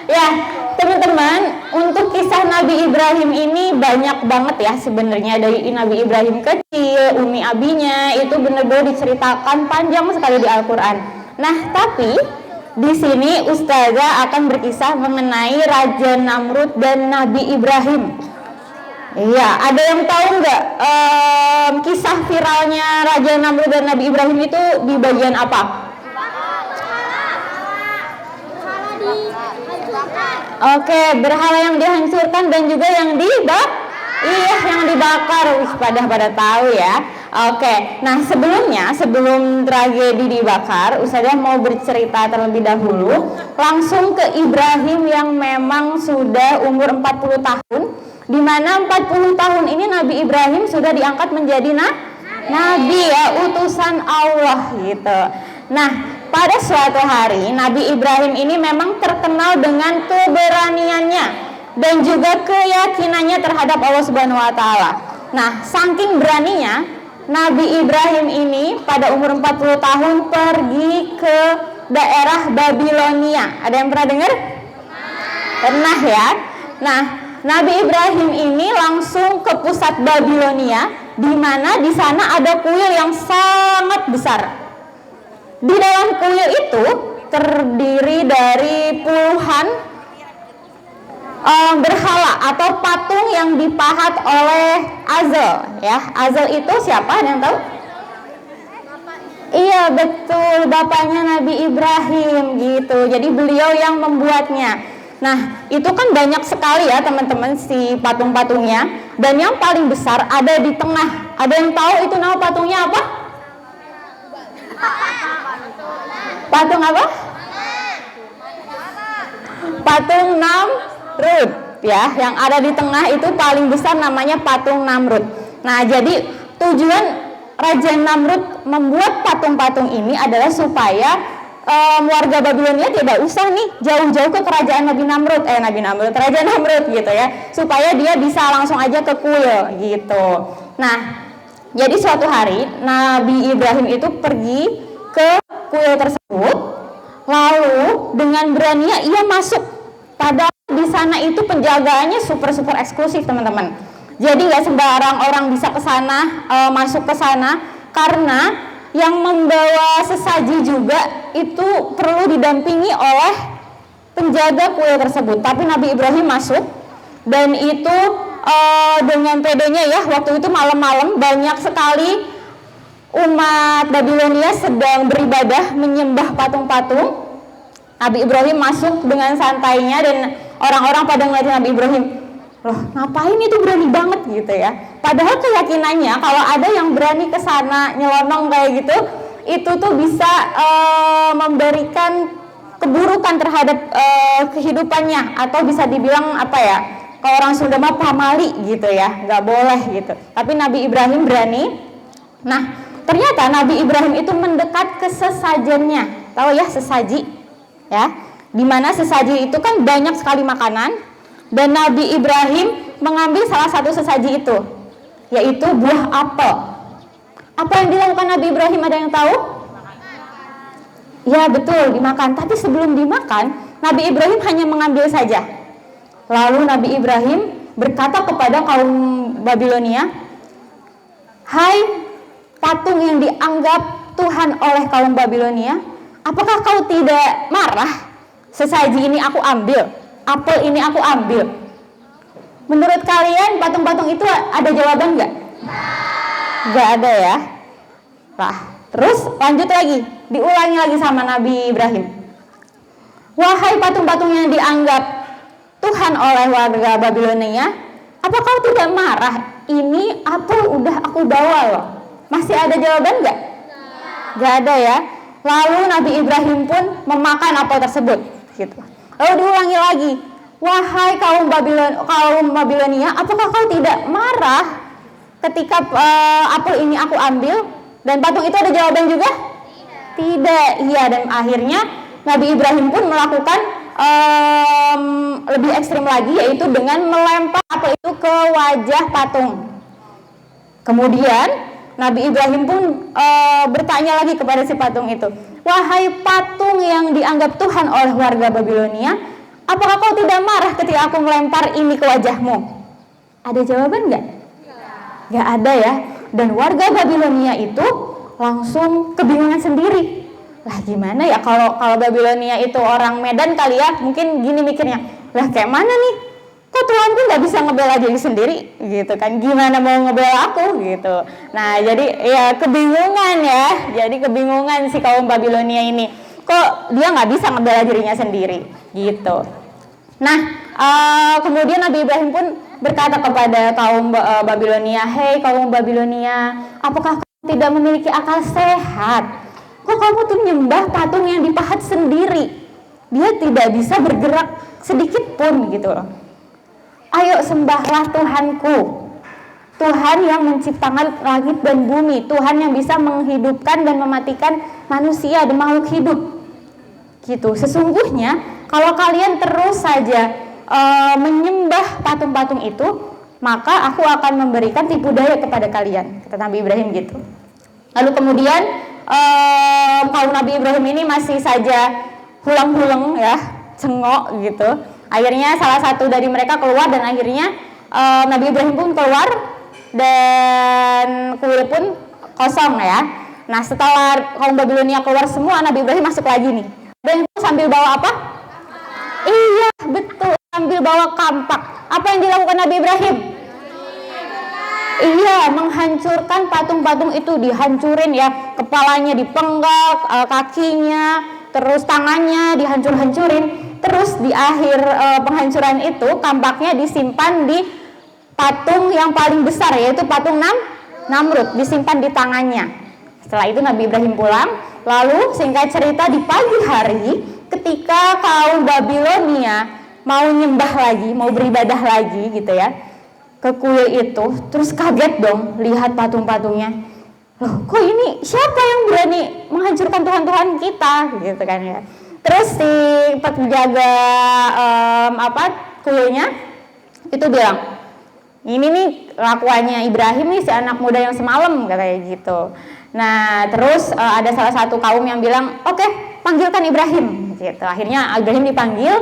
Ya, teman-teman, untuk kisah Nabi Ibrahim ini banyak banget ya sebenarnya. Dari Nabi Ibrahim kecil, umi abinya, itu benar-benar diceritakan panjang sekali di Al-Quran. Nah, tapi di sini Ustazah akan berkisah mengenai Raja Namrud dan Nabi Ibrahim. Iya, ada yang tahu nggak kisah viralnya Raja Namrud dan Nabi Ibrahim itu di bagian apa? Oke, berhala yang dihancurkan dan juga yang yang dibakar. Wih, pada tahu ya. Oke, nah sebelum tragedi dibakar, Ustazah mau bercerita terlebih dahulu langsung ke Ibrahim yang memang sudah umur 40 tahun, di mana 40 tahun ini Nabi Ibrahim sudah diangkat menjadi nabi ya, utusan Allah gitu. Nah, pada suatu hari Nabi Ibrahim ini memang terkenal dengan keberaniannya dan juga keyakinannya terhadap Allah Subhanahu wa taala. Nah, saking beraninya Nabi Ibrahim ini pada umur 40 tahun pergi ke daerah Babilonia. Ada yang pernah dengar? Pernah ya. Nah, Nabi Ibrahim ini langsung ke pusat Babilonia, di mana di sana ada kuil yang sangat besar. Di dalam kuil itu terdiri dari puluhan berhala atau patung yang dipahat oleh Azal ya. Azal itu siapa? Ada yang tahu? Iya, betul, bapaknya Nabi Ibrahim gitu. Jadi beliau yang membuatnya. Nah, itu kan banyak sekali ya teman-teman si patung-patungnya, dan yang paling besar ada di tengah. Ada yang tahu itu nama patungnya apa? Patung apa? Patung Namrud ya, yang ada di tengah itu paling besar namanya patung Namrud. Nah, jadi tujuan Raja Namrud membuat patung-patung ini adalah supaya warga Babilonia tidak usah nih jauh-jauh ke kerajaan Raja Namrud gitu ya, supaya dia bisa langsung aja ke kuil gitu. Nah, jadi suatu hari Nabi Ibrahim itu pergi ke kuil tersebut, lalu dengan beraninya ia masuk. Padahal di sana itu penjagaannya super eksklusif teman-teman. Jadi nggak sembarang orang bisa ke sana, masuk ke sana, karena yang membawa sesaji juga itu perlu didampingi oleh penjaga kuil tersebut. Tapi Nabi Ibrahim masuk, dan itu dengan pedenya ya. Waktu itu malam-malam banyak sekali umat Babilonia sedang beribadah menyembah patung-patung. Nabi Ibrahim masuk dengan santainya, dan orang-orang pada ngeliatin Nabi Ibrahim, loh ngapain itu berani banget gitu ya. Padahal keyakinannya kalau ada yang berani ke sana nyelonong kayak gitu, itu tuh bisa memberikan keburukan terhadap kehidupannya, atau bisa dibilang apa ya, kalau orang Sunda mah pamali gitu ya, nggak boleh gitu. Tapi Nabi Ibrahim berani. Nah, ternyata Nabi Ibrahim itu mendekat ke sesajennya. Tahu ya sesaji ya, dimana sesaji itu kan banyak sekali makanan, dan Nabi Ibrahim mengambil salah satu sesaji itu, yaitu buah apel. Apa yang dilakukan Nabi Ibrahim, ada yang tahu? Ya betul, dimakan. Tapi sebelum dimakan, Nabi Ibrahim hanya mengambil saja. Lalu Nabi Ibrahim berkata kepada kaum Babilonia, hai patung yang dianggap Tuhan oleh kaum Babilonia, apakah kau tidak marah? Sesaji ini aku ambil, apel ini aku ambil. Menurut kalian patung-patung itu ada jawaban nggak? Nggak ada ya. Nah, terus lanjut lagi, diulangi lagi sama Nabi Ibrahim. Wahai patung-patung yang dianggap Tuhan oleh warga Babilonia, apa kau tidak marah? Ini apel udah aku bawa loh. Masih ada jawaban nggak? Nggak ada ya. Lalu Nabi Ibrahim pun memakan apel tersebut gitu. Lalu diulangi lagi, wahai kaum Babilonia, apakah kau tidak marah ketika apel ini aku ambil? Dan patung itu ada jawaban juga? Tidak. Iya, dan akhirnya Nabi Ibrahim pun melakukan lebih ekstrim lagi, yaitu dengan melempar apel itu ke wajah patung. Kemudian Nabi Ibrahim pun bertanya lagi kepada si patung itu, wahai patung yang dianggap Tuhan oleh warga Babilonia, apakah kau tidak marah ketika aku melempar ini ke wajahmu? Ada jawaban nggak? Nggak ada ya. Dan warga Babilonia itu langsung kebingungan sendiri. Lah gimana ya, kalau Babilonia itu orang Medan kali ya, mungkin gini mikirnya, lah kayak mana nih, kok Tuhan pun nggak bisa ngebela diri sendiri gitu kan, gimana mau ngebela aku gitu. Nah jadi ya kebingungan ya, jadi kebingungan si kaum Babilonia ini, kok dia nggak bisa ngebela dirinya sendiri gitu. Nah kemudian Nabi Ibrahim pun berkata kepada kaum Babilonia, hei kaum Babilonia, apakah kamu tidak memiliki akal sehat? Kok kamu tuh nyembah patung yang dipahat sendiri, dia tidak bisa bergerak sedikit pun gitu loh. Ayo sembahlah Tuhanku, Tuhan yang menciptakan langit dan bumi, Tuhan yang bisa menghidupkan dan mematikan manusia dan makhluk hidup gitu. Sesungguhnya kalau kalian terus saja menyembah patung-patung itu, maka aku akan memberikan tipu daya kepada kalian, kata Nabi Ibrahim gitu. Lalu kemudian kaum Nabi Ibrahim ini masih saja hulang-hulang ya, cengok gitu. Akhirnya salah satu dari mereka keluar dan akhirnya Nabi Ibrahim pun keluar dan kuil pun kosong ya. Nah setelah kaum Babilonia keluar semua, Nabi Ibrahim masuk lagi nih. Dan sambil bawa apa? Iya betul, sambil bawa kampak. Apa yang dilakukan Nabi Ibrahim? Iya, menghancurkan patung-patung itu, dihancurin ya, kepalanya dipenggal, kakinya, terus tangannya dihancur-hancurin. Terus di akhir penghancuran itu kampaknya disimpan di patung yang paling besar, yaitu patung Namrud, disimpan di tangannya. Setelah itu Nabi Ibrahim pulang. Lalu singkat cerita di pagi hari ketika kaum Babilonia mau nyembah lagi, mau beribadah lagi gitu ya, ke kuil itu, terus kaget dong lihat patung-patungnya. Loh, kok ini siapa yang berani menghancurkan Tuhan-Tuhan kita gitu kan ya. Terus si penjaga kuilnya itu bilang, ini nih lakuannya Ibrahim nih, si anak muda yang semalam, katanya gitu. Nah terus ada salah satu kaum yang bilang, oke, panggilkan Ibrahim gitu. Akhirnya Ibrahim dipanggil.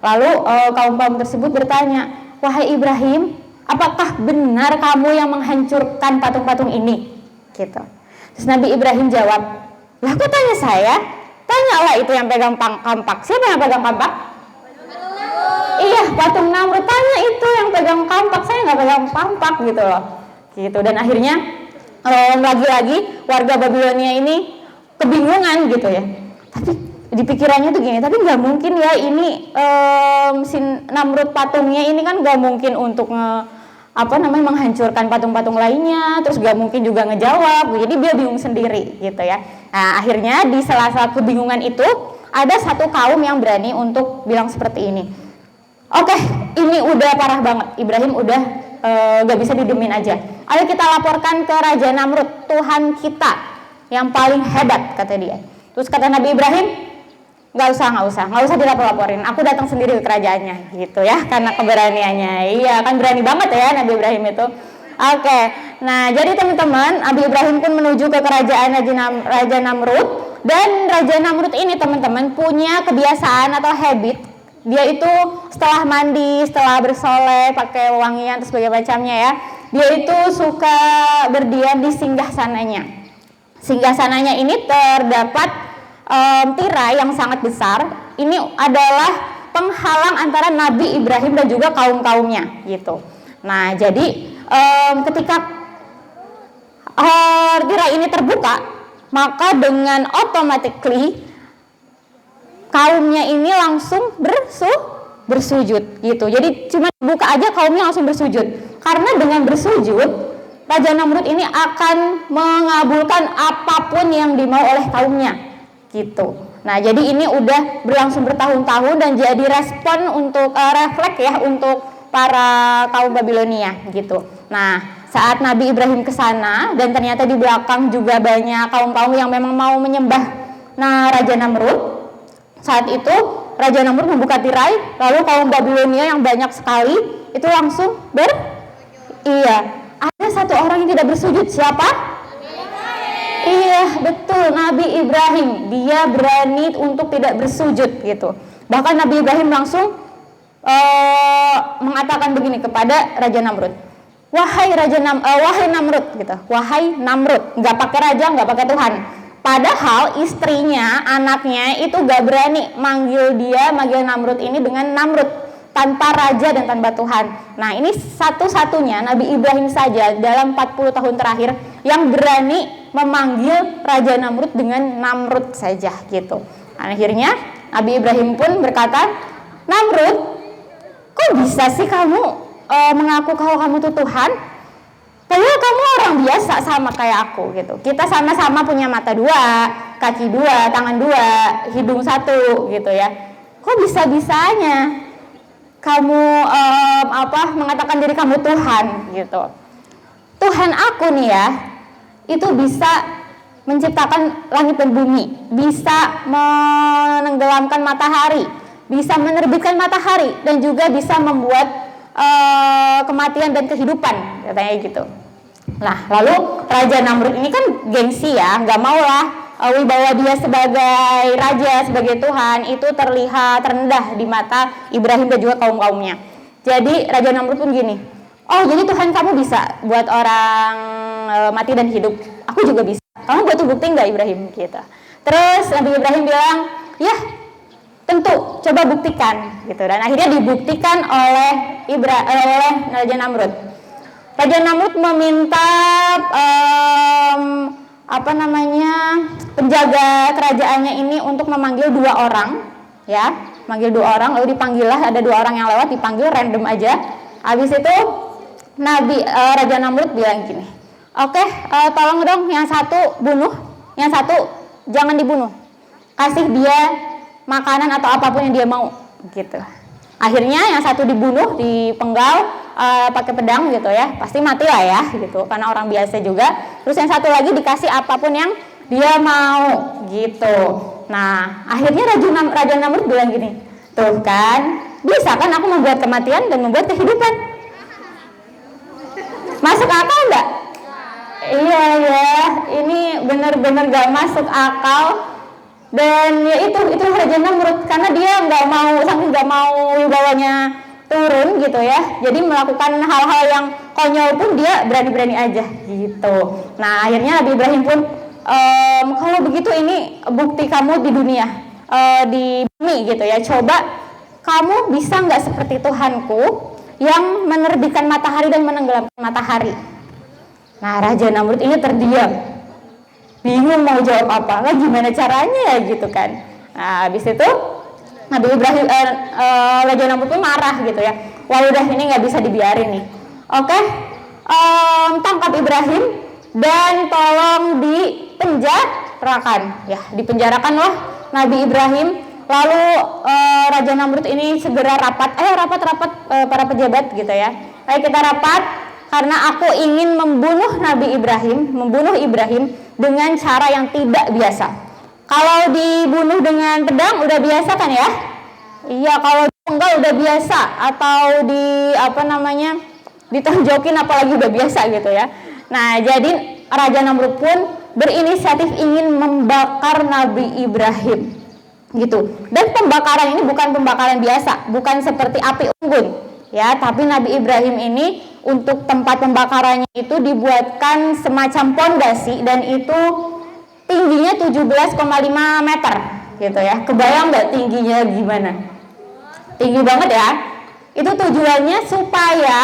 Lalu kaum-kaum tersebut bertanya, wahai Ibrahim, apakah benar kamu yang menghancurkan patung-patung ini? Gitu. Terus Nabi Ibrahim jawab, lah kok tanya saya? Tanyalah itu yang pegang kampak. Siapa yang pegang kampak? Iya, patung Namrud. Tanya itu yang pegang kampak, saya nggak pegang kampak gitu loh. Gitu. Dan akhirnya lagi-lagi warga Babilonia ini kebingungan gitu ya. Tapi di pikirannya tuh gini, tapi nggak mungkin ya ini si Namrud patungnya ini kan nggak mungkin untuk menghancurkan patung-patung lainnya, terus gak mungkin juga ngejawab, jadi dia bingung sendiri gitu ya. Nah akhirnya di sela-sela kebingungan itu ada satu kaum yang berani untuk bilang seperti ini, oke, ini udah parah banget, Ibrahim udah gak bisa didemin aja, ayo kita laporkan ke Raja Namrud, Tuhan kita yang paling hebat, kata dia. Terus kata Nabi Ibrahim, nggak usah dilapor-laporin, aku datang sendiri ke kerajaannya gitu ya, karena keberaniannya. Iya kan, berani banget ya Nabi Ibrahim itu. Oke, nah jadi teman-teman, Nabi Ibrahim pun menuju ke kerajaan Raja Namrud. Dan Raja Namrud ini teman-teman punya kebiasaan atau habit, dia itu setelah mandi, setelah bersoleh, pakai wangian terus sebagainya macamnya ya, dia itu suka berdiam di singgasananya. Singgasananya ini terdapat tirai yang sangat besar. Ini adalah penghalang antara Nabi Ibrahim dan juga kaum-kaumnya gitu. Nah jadi ketika tirai ini terbuka, maka dengan automatically kaumnya ini langsung bersujud gitu. Jadi cuma buka aja kaumnya langsung bersujud. Karena dengan bersujud, Raja Namrud ini akan mengabulkan apapun yang dimau oleh kaumnya gitu. Nah jadi ini udah berlangsung bertahun-tahun dan jadi respon untuk refleks ya untuk para kaum Babilonia gitu. Nah saat Nabi Ibrahim ke sana dan ternyata di belakang juga banyak kaum-kaum yang memang mau menyembah Raja Namrud, saat itu Raja Namrud membuka tirai, lalu kaum Babilonia yang banyak sekali itu langsung ada satu orang yang tidak bersujud. Siapa? Iya betul, Nabi Ibrahim. Dia berani untuk tidak bersujud gitu. Bahkan Nabi Ibrahim langsung mengatakan begini kepada Raja Namrud, wahai Namrud gitu, wahai Namrud, nggak pakai raja, nggak pakai Tuhan. Padahal istrinya, anaknya itu gak berani manggil Namrud ini dengan Namrud, tanpa raja dan tanpa Tuhan. Nah, ini satu-satunya Nabi Ibrahim saja dalam 40 tahun terakhir yang berani memanggil Raja Namrud dengan Namrud saja gitu. Akhirnya Nabi Ibrahim pun berkata, Namrud, kok bisa sih kamu mengaku kalau kamu itu Tuhan? Padahal kamu orang biasa sama kayak aku gitu. Kita sama-sama punya mata dua, kaki dua, tangan dua, hidung satu gitu ya. Kok bisa-bisanya kamu mengatakan diri kamu Tuhan gitu? Tuhan aku nih ya, itu bisa menciptakan langit dan bumi, bisa menenggelamkan matahari, bisa menerbitkan matahari, dan juga bisa membuat kematian dan kehidupan, katanya gitu. Nah, lalu Raja Namrud ini kan gengsi ya, nggak mau lah wibawa dia sebagai raja, sebagai Tuhan itu terlihat rendah di mata Ibrahim dan juga kaum-kaumnya. Jadi Raja Namrud pun gini, oh jadi Tuhan kamu bisa buat orang mati dan hidup, aku juga bisa. Kamu butuh bukti nggak Ibrahim gitu. Terus Nabi Ibrahim bilang, ya tentu, coba buktikan gitu. Dan akhirnya dibuktikan oleh Raja Namrud. Raja Namrud meminta penjaga kerajaannya ini untuk memanggil 2 orang, ya, manggil 2 orang, lalu dipanggillah, ada 2 orang yang lewat, dipanggil random aja. Habis itu Raja Namrud bilang gini, oke, tolong dong yang satu bunuh, yang satu jangan dibunuh, kasih dia makanan atau apapun yang dia mau gitu. Akhirnya yang satu dibunuh, dipenggal pakai pedang gitu ya, pasti mati lah ya gitu, karena orang biasa juga. Terus yang satu lagi dikasih apapun yang dia mau gitu. Nah, akhirnya Raja Namrud bilang gini, tuh kan, bisa kan aku membuat kematian dan membuat kehidupan. Masuk akal enggak? Iya ya, ini benar-benar gak masuk akal. Dan ya itu Raja Namrud, karena dia saking nggak mau wibawanya turun gitu ya, jadi melakukan hal-hal yang konyol pun dia berani-berani aja gitu. Nah, akhirnya Nabi Ibrahim pun kalau begitu ini bukti kamu di dunia, di bumi gitu ya, coba kamu bisa nggak seperti Tuhanku yang menerbitkan matahari dan menenggelamkan matahari. Nah, Raja Namrud ini terdiam, bingung mau jawab apa, lah gimana caranya ya gitu kan. Nah, habis itu Nabi Ibrahim Raja Namrud pun marah gitu ya, wah udah ini nggak bisa dibiarin nih. Oke, tangkap Ibrahim dan tolong dipenjarakan ya, dipenjarakanlah Nabi Ibrahim. Lalu Raja Namrud ini segera rapat para pejabat gitu ya, ayo kita rapat karena aku ingin membunuh Ibrahim dengan cara yang tidak biasa. Kalau dibunuh dengan pedang udah biasa kan ya? Iya, kalau enggak udah biasa, atau ditonjokin apalagi udah biasa gitu ya. Nah, jadi Raja Namrud pun berinisiatif ingin membakar Nabi Ibrahim gitu. Dan pembakaran ini bukan pembakaran biasa, bukan seperti api unggun ya, tapi Nabi Ibrahim ini untuk tempat pembakarannya itu dibuatkan semacam pondasi, dan itu tingginya 17,5 meter gitu ya. Kebayang nggak tingginya gimana? Tinggi banget ya. Itu tujuannya supaya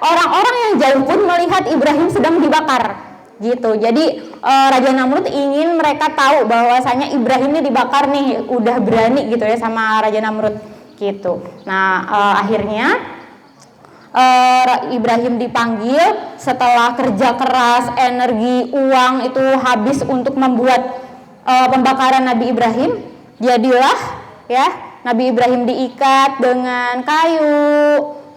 orang-orang yang jauh pun melihat Ibrahim sedang dibakar gitu. Jadi Raja Namrud ingin mereka tahu bahwasanya Ibrahim ini dibakar nih, udah berani gitu ya sama Raja Namrud gitu. Nah, akhirnya Ibrahim dipanggil setelah kerja keras, energi, uang itu habis untuk membuat pembakaran Nabi Ibrahim. Jadilah ya, Nabi Ibrahim diikat dengan kayu,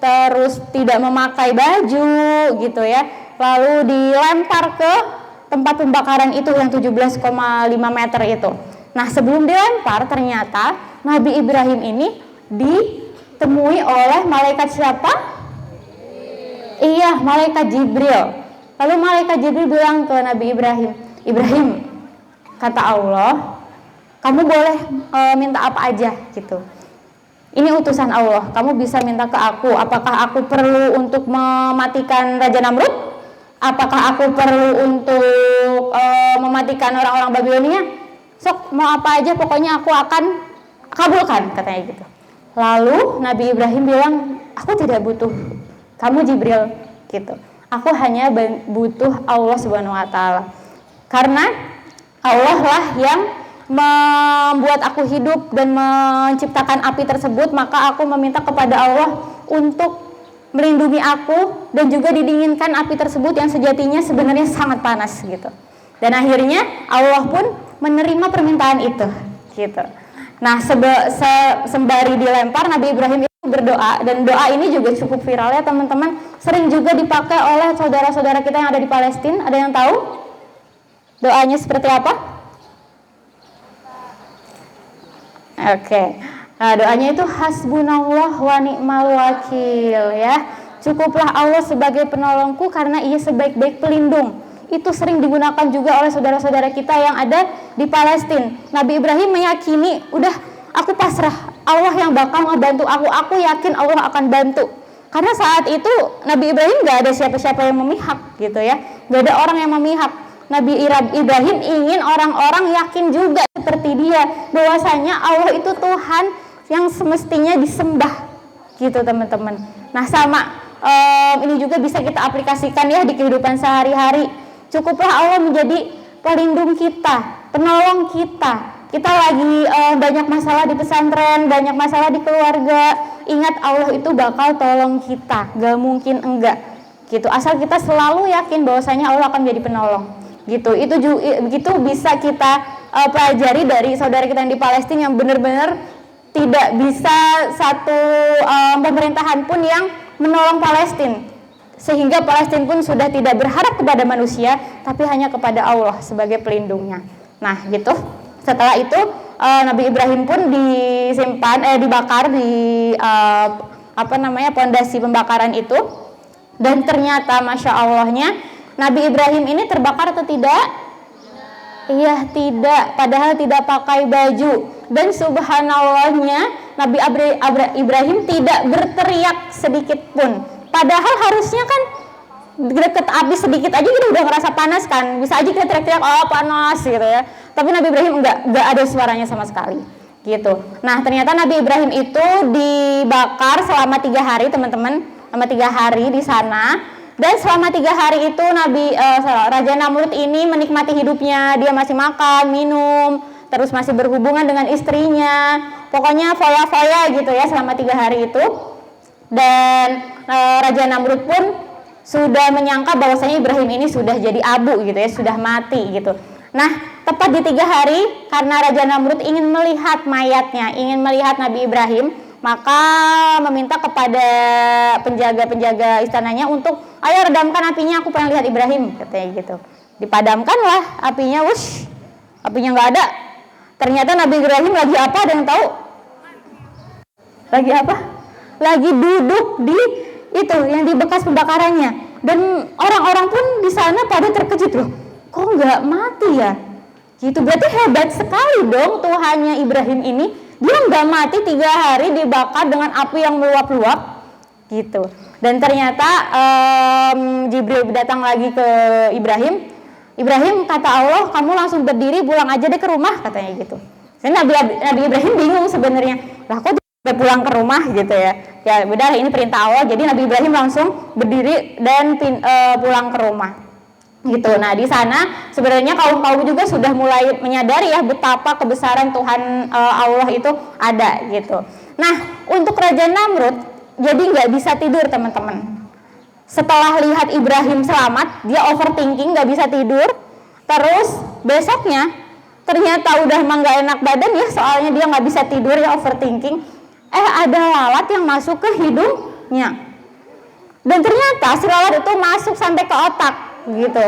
terus tidak memakai baju gitu ya, lalu dilempar ke tempat pembakaran itu yang 17,5 meter itu. Nah, sebelum dilempar ternyata Nabi Ibrahim ini ditemui oleh malaikat siapa? Iya, malaikat Jibril. Lalu malaikat Jibril bilang ke Nabi Ibrahim, Ibrahim, kata Allah, kamu boleh minta apa aja gitu. ini utusan Allah, kamu bisa minta ke aku, apakah aku perlu untuk mematikan Raja Namrud? Apakah aku perlu untuk mematikan orang-orang Babilonia? Sok, mau apa aja pokoknya aku akan kabulkan, katanya gitu. Lalu Nabi Ibrahim bilang, aku tidak butuh kamu Jibril gitu. Aku hanya butuh Allah Subhanahu wa taala. Karena Allah lah yang membuat aku hidup dan menciptakan api tersebut, maka aku meminta kepada Allah untuk melindungi aku dan juga didinginkan api tersebut yang sejatinya sebenarnya sangat panas gitu. Dan akhirnya Allah pun menerima permintaan itu gitu. Nah, sembari dilempar, Nabi Ibrahim itu berdoa, dan doa ini juga cukup viral ya teman-teman, sering juga dipakai oleh saudara-saudara kita yang ada di Palestina. Ada yang tahu doanya seperti apa? Oke. Nah, doanya itu hasbunallah wa ni'mal wakil ya. Cukuplah Allah sebagai penolongku karena Ia sebaik-baik pelindung. Itu sering digunakan juga oleh saudara-saudara kita yang ada di Palestina. Nabi Ibrahim meyakini, udah aku pasrah, Allah yang bakal ngebantu aku yakin Allah akan bantu. Karena saat itu Nabi Ibrahim gak ada siapa-siapa yang memihak gitu ya. Gak ada orang yang memihak. Nabi Ibrahim ingin orang-orang yakin juga seperti dia bahwasanya Allah itu Tuhan yang semestinya disembah gitu teman-teman. Nah sama ini juga bisa kita aplikasikan ya di kehidupan sehari-hari. Cukuplah Allah menjadi pelindung kita, penolong kita. Kita lagi banyak masalah di pesantren, banyak masalah di keluarga. Ingat Allah itu bakal tolong kita, gak mungkin enggak gitu. Asal kita selalu yakin bahwasanya Allah akan menjadi penolong. Gitu, itu bisa kita pelajari dari saudara kita yang di Palestina yang benar-benar tidak bisa satu pemerintahan pun yang menolong Palestina, sehingga Palestina pun sudah tidak berharap kepada manusia tapi hanya kepada Allah sebagai pelindungnya. Nah gitu, setelah itu Nabi Ibrahim pun dibakar di pondasi pembakaran itu, dan ternyata masya Allahnya Nabi Ibrahim ini terbakar atau tidak? Iya, tidak. Padahal tidak pakai baju. Dan subhanallahnya Nabi Ibrahim tidak berteriak sedikit pun. Padahal harusnya kan deket api sedikit aja kita udah ngerasa panas kan. Bisa aja kita teriak-teriak, oh panas gitu ya. Tapi Nabi Ibrahim enggak ada suaranya sama sekali gitu. Nah ternyata Nabi Ibrahim itu dibakar selama 3 hari teman-teman. Selama 3 hari di sana. Dan selama 3 hari itu Raja Namrud ini menikmati hidupnya. Dia masih makan, minum, terus masih berhubungan dengan istrinya. Pokoknya foya-foya gitu ya selama 3 hari itu. Dan Raja Namrud pun sudah menyangka bahwasanya Ibrahim ini sudah jadi abu gitu ya, sudah mati gitu. Nah tepat di 3 hari karena Raja Namrud ingin melihat mayatnya, ingin melihat Nabi Ibrahim, maka meminta kepada penjaga-penjaga istananya untuk ayo redamkan apinya, aku pengen lihat Ibrahim katanya gitu. Dipadamkanlah apinya, apinya nggak ada. Ternyata Nabi Ibrahim lagi apa, ada yang tahu? Lagi apa? Lagi duduk di itu yang di bekas pembakarannya. Dan orang-orang pun di sana pada terkejut, loh kok nggak mati ya gitu. Berarti hebat sekali dong Tuhannya Ibrahim ini. Dia nggak mati 3 hari dibakar dengan api yang meluap-luap gitu. Dan ternyata Jibril datang lagi ke Ibrahim. Ibrahim kata Allah, kamu langsung berdiri pulang aja deh ke rumah katanya gitu. Jadi Nabi Ibrahim bingung sebenarnya, lah kok dia pulang ke rumah gitu ya. Ya benar, ini perintah Allah. Jadi Nabi Ibrahim langsung berdiri dan pulang ke rumah. Gitu. Nah di sana sebenarnya kaum juga sudah mulai menyadari ya betapa kebesaran Tuhan Allah itu ada gitu. Nah untuk Raja Namrud jadi nggak bisa tidur teman-teman. Setelah lihat Ibrahim selamat, dia overthinking, nggak bisa tidur. Terus besoknya ternyata udah nggak enak badan ya, soalnya dia nggak bisa tidur ya, overthinking. Ada lalat yang masuk ke hidungnya. Dan ternyata si lalat itu masuk sampai ke otak gitu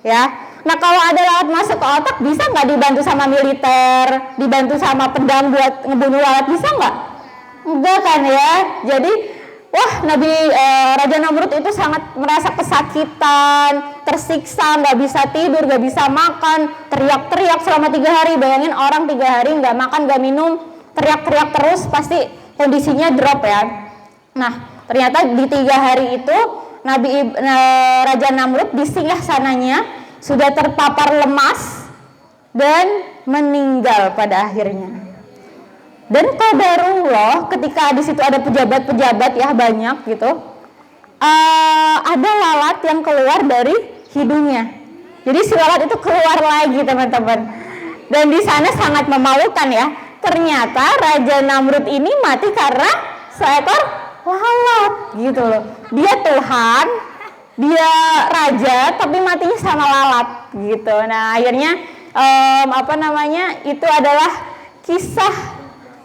ya. Nah kalau ada lalat masuk ke otak, bisa nggak dibantu sama militer, dibantu sama pedang buat ngebunuh lalat, bisa nggak? Enggak kan ya. Jadi Raja Namrud itu sangat merasa kesakitan, tersiksa, nggak bisa tidur, nggak bisa makan, teriak-teriak selama 3 hari. Bayangin orang 3 hari nggak makan, nggak minum, teriak-teriak terus, pasti kondisinya drop ya. Nah, ternyata di 3 hari itu Raja Namrud di singgasananya sudah terpapar lemas dan meninggal pada akhirnya. Dan qadarullah, ketika di situ ada pejabat-pejabat ya banyak gitu, ada lalat yang keluar dari hidungnya. Jadi si lalat itu keluar lagi teman-teman. Dan di sana sangat memalukan ya. Ternyata Raja Namrud ini mati karena seekor lalat gitu loh. Dia Tuhan, dia raja, tapi matinya sama lalat gitu. Nah akhirnya itu adalah kisah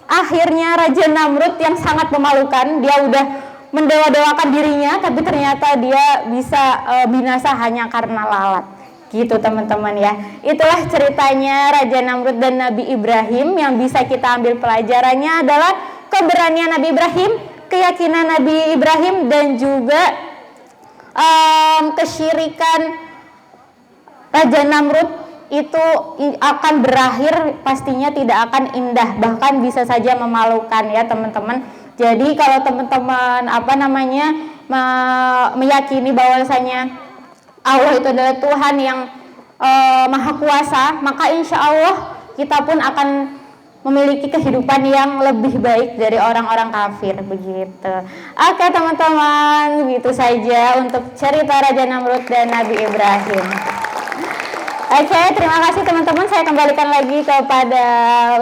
akhirnya Raja Namrud yang sangat memalukan. Dia udah mendewa-dewakan dirinya, tapi ternyata dia bisa binasa hanya karena lalat. Gitu teman-teman ya. Itulah ceritanya Raja Namrud dan Nabi Ibrahim. Yang bisa kita ambil pelajarannya adalah keberanian Nabi Ibrahim, keyakinan Nabi Ibrahim, dan juga kesyirikan Raja Namrud itu akan berakhir, pastinya tidak akan indah, bahkan bisa saja memalukan ya teman-teman. Jadi kalau teman-teman meyakini bahwasanya Allah itu adalah Tuhan yang Maha Kuasa, maka insya Allah kita pun akan memiliki kehidupan yang lebih baik dari orang-orang kafir begitu. Oke teman-teman, begitu saja untuk cerita Raja Namrud dan Nabi Ibrahim. Oke, terima kasih teman-teman. Saya kembalikan lagi kepada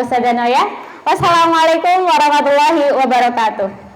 Ustazah Noya. Wassalamualaikum warahmatullahi wabarakatuh.